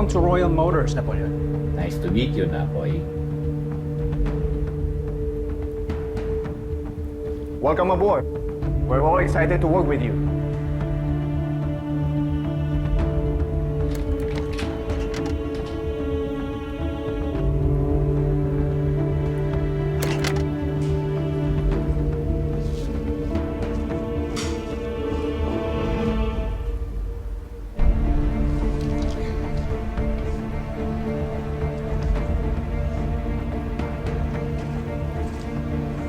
Welcome to Royal Motors, Napoleon. Nice to meet you, Napoy. Welcome aboard. We're all excited to work with you.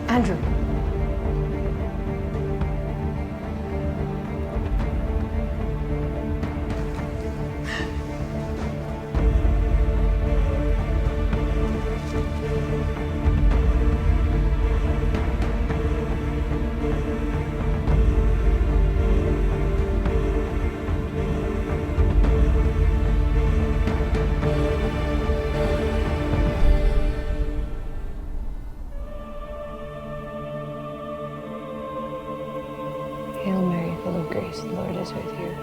Andrew. Hail Mary, full of grace, the Lord is with you.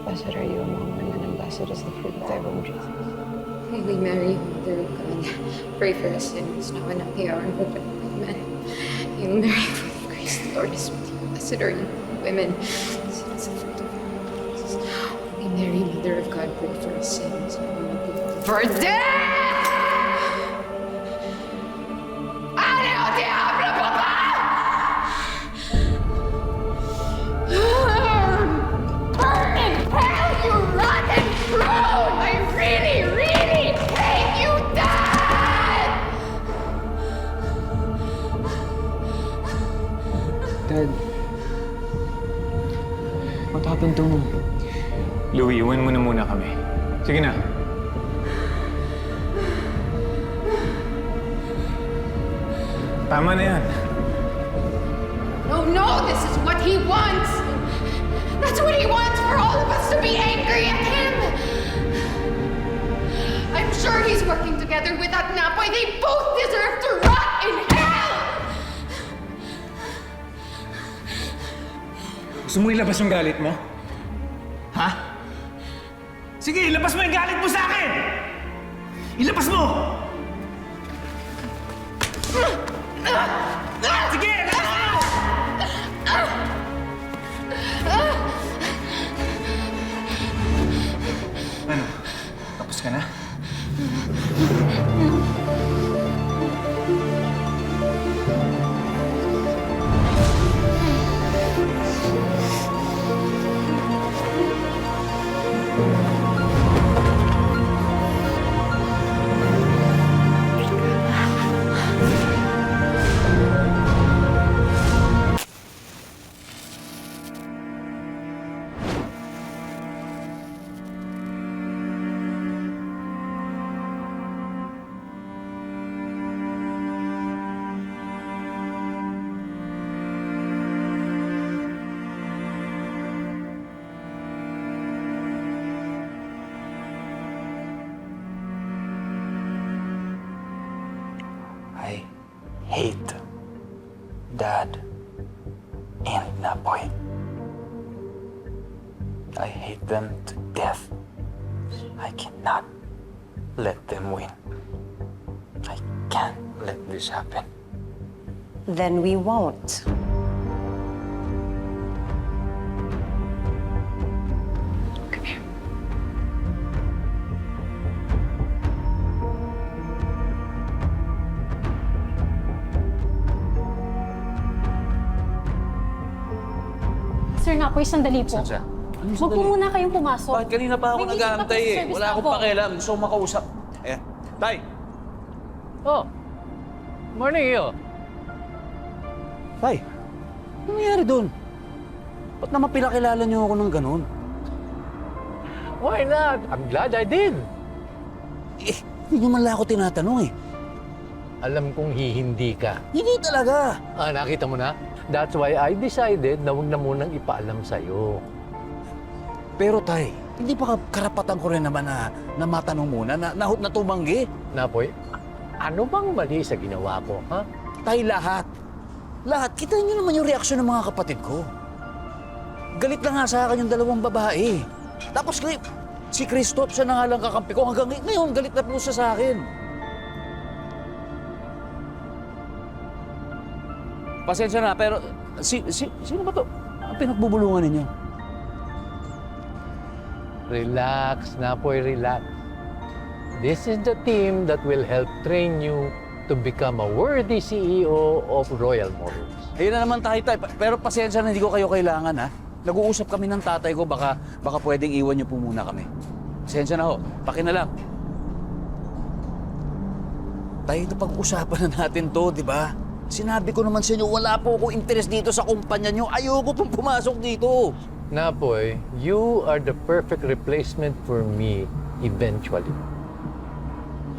Blessed are you among women, and blessed is the fruit of thy womb, Jesus. Holy Mary, Mother of God, pray for us sinners, now and at the hour of our death. Amen. Hail Mary, full of grace, the Lord is with you. Blessed are you among women, blessed is the fruit of your womb, Jesus. Holy Mary, Mother of God, pray for us sinners, now and at the hour of our death! Ano, diablo pa ba? Burn in hell, you rotten fruit! I really, really hate you, Dad! Dad, what happened to me? Louie, iwan mo na muna kami. Sige na. Tama na yan. No, no, this is what he wants! That's what he wants for all of us to be angry at him! I'm sure he's working together with that Napoy. They both deserve to rot in hell! Gusto mo ilabas yung galit mo? Ha? Sige, ilabas mo yung galit mo sa akin! Ilabas mo! Sige, ilabas mo! Ano? Tapos ka na? I hate Dad and Napoy. I hate them to death. I cannot let them win. I can't let this happen. Then we won't. Come here. Sir Napoy, sandali po. Saan siya? Huwag po muna kayong pumasok. Bakit kanina pa ako May nag-aantay meeting eh? pa po sa service Wala na akong po. pakialam. Gusto kong makausap. Ayan. Tay! Oh, morning iyo. Tay, ano nangyari doon? Ba't naman pinakilala niyo ako ng ganun? Why not? I'm glad I did. Eh, hindi niyo man lang ako tinatanong eh. Alam kong hihindi ka. Hindi talaga. Ah, nakita mo na? That's why I decided na huwag na munang ipaalam sa'yo. Pero tay, hindi pa karapatan ko rin naman na matanong muna na tumanggi. Napoy, ano bang mali sa ginawa ko, ha? Tay, lahat. Lahat. Kita niyo naman yung reaksyon ng mga kapatid ko. Galit na nga sa akin yung dalawang babae. Tapos, Si Christoph, siya na nga lang kakampi ko. Hanggang ngayon, galit na po siya sa akin. Pasensya na, pero sino ba to? Ang pinagbubulungan ninyo? Relax, Napoy, relax. This is the team that will help train you to become a worthy CEO of Royal Motors. Ayun na naman tayo, Tay. Pero pasensya na, hindi ko kayo kailangan, ha? Nag-uusap kami ng tatay ko, baka pwedeng iwan niyo po muna kami. Pasensya na ho, paki na lang. Tay, napag-usapan na natin to, di ba? Sinabi ko naman sa inyo, wala po ako interest dito sa kumpanya niyo. Ayoko pong pumasok dito. Napoy, you are the perfect replacement for me eventually.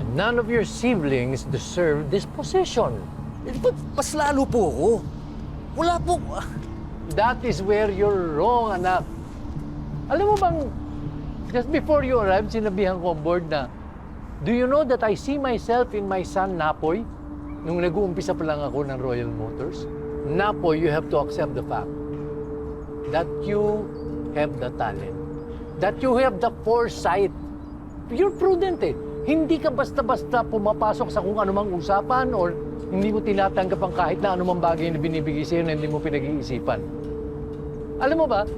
And none of your siblings deserve this position. Eh, ba't mas lalo po ako? Wala po... That is where you're wrong, anak. Alam mo bang, just before you arrived, sinabihan ko on board na, do you know that I see myself in my son, Napoy? Nung nag-uumpisa pa lang ako ng Royal Motors. Napoy, you have to accept the fact that you have the talent, that you have the foresight. You're prudent eh. Hindi ka basta-basta pumapasok sa kung anumang usapan or hindi mo tinatanggap ang kahit na anumang bagay na binibigay sa'yo na hindi mo pinag-iisipan. Alam mo ba,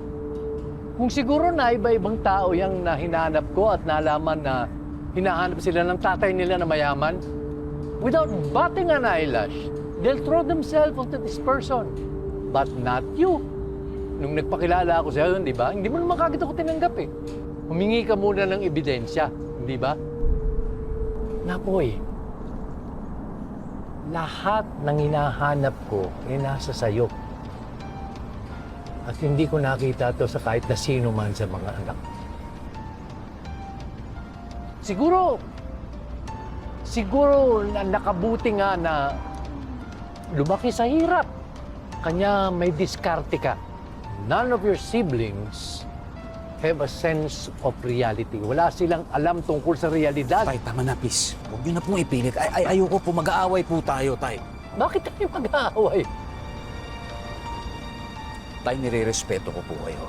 kung siguro na iba-ibang tao yung na hinahanap ko at nalaman na hinahanap sila ng tatay nila na mayaman, without batting an eyelash, they'll throw themselves onto this person. But not you. Nung nagpakilala ako sa'yo, di ba? Hindi mo naman kagad ako tinanggap eh. Humingi ka muna ng ebidensya, di ba? Napoy, lahat ng hinahanap ko ay nasa sayo. At hindi ko nakita to sa kahit na sino man sa mga anak. Siguro na nakabuti nga na lumaki sa hirap. Kanya may diskarte ka. None of your siblings have a sense of reality. Wala silang alam tungkol sa realidad. Tay, tama na, please. Huwag niyo na pong ipilit. Ayoko po, mag-aaway po tayo, Tay. Bakit tayo mag-aaway? Tay, nire-respeto ko po kayo.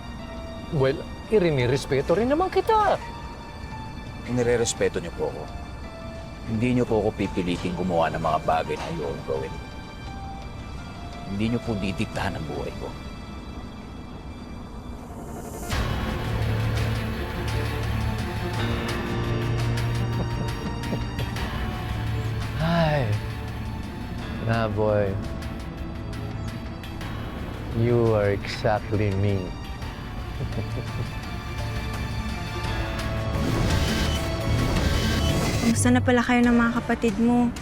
Well, irinirespeto rin naman kita. Kung nire-respeto niyo po ako, hindi niyo po ako pipilitin gumawa ng mga bagay na ayokong gawin. Hindi niyo po didiktahan ang buhay ko. Ay, Naboy, you are exactly me. Kumusta na pala kayo ng mga kapatid mo?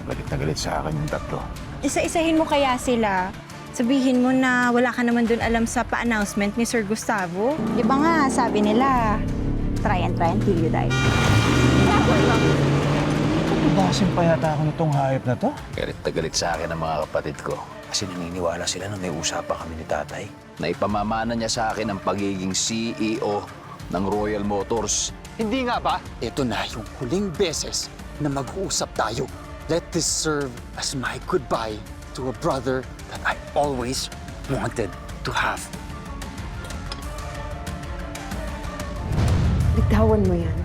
Galit na galit sa akin yung tatlo. Isa-isahin mo kaya sila. Sabihin mo na wala ka naman dun alam sa pa-announcement ni Sir Gustavo. Di ba nga, sabi nila, try and till you die. Basin pa yata ako nitong hayop na to. Galit na galit sa akin ang mga kapatid ko. Kasi naniniwala sila na may usapan kami ni tatay. Na ipamamana niya sa akin ang pagiging CEO ng Royal Motors. Hindi nga ba? Ito na yung huling beses na mag-uusap tayo. Let this serve as my goodbye to a brother that I always wanted to have. Bitawan mo yan.